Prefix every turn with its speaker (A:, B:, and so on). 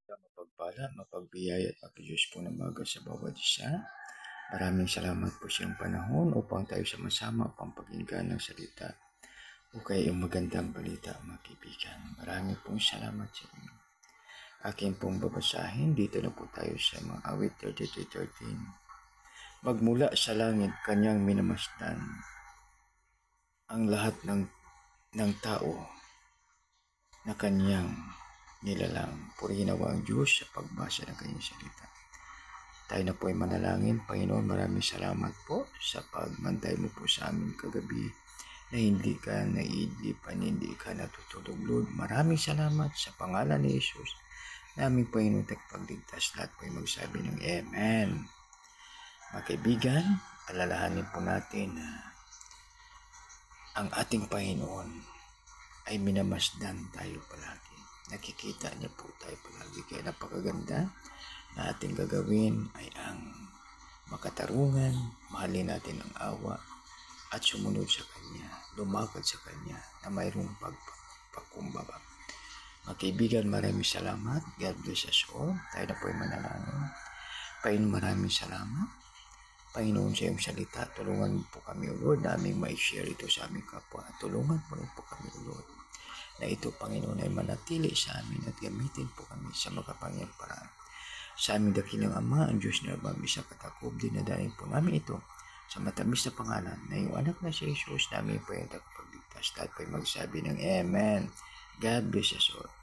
A: Mapagpala, mapagbiyaya at mapag-Diyos po ng maga sa bawat isa. Maraming salamat po sa iyong panahon upang tayo sama-sama upang pakinggan ng salita o kaya yung magandang balita, mga kaibigan. Maraming pong salamat sa inyo. Aking pong babasahin, dito na po tayo sa mga awit 33:13. Magmula sa langit, kanyang minamasdan ang lahat ng tao na kanyang nilalang. Purihin nawa ang Diyos sa pagbasa ng kanyang salita. Tayo na po ay manalangin. Panginoon, maraming salamat po sa pagmantay mo po sa amin kagabi na hindi ka naiidlipan, hindi ka natutulog, Lord. Maraming salamat sa pangalan ni Jesus. Naming Panginoon pagligtas, lahat po ay magsabi ng Amen. Mga kaibigan, alalahanin po natin na ang ating Panginoon ay minamasdan tayo palagi. Nakikita niya po tayo palagi. Kaya napakaganda na ating gagawin ay ang makatarungan, mahalin natin ang awa at sumunod sa Kanya, lumakad sa Kanya na mayroong pagkumbaba. Mga kaibigan, maraming salamat. God bless us all. Tayo na po ay manalangin. Panginoon, maraming salamat. Panginoon, sa iyong salita, tulungan mo po kami, Lord, na aming ma-share ito sa aming kapwa. Tulungan mo rin po kami, Lord, na ito, Panginoon, ay manatili sa amin at gamitin po kami sa makapangyang paraan. Sa aming dakilang Ama, ang Diyos na mabis sa katakob, dinadaling po namin ito sa matamis na pangalan na yung anak na si Jesus namin po yung tagapagligtas. Lahat po ay magsabi ng Amen. God bless us all.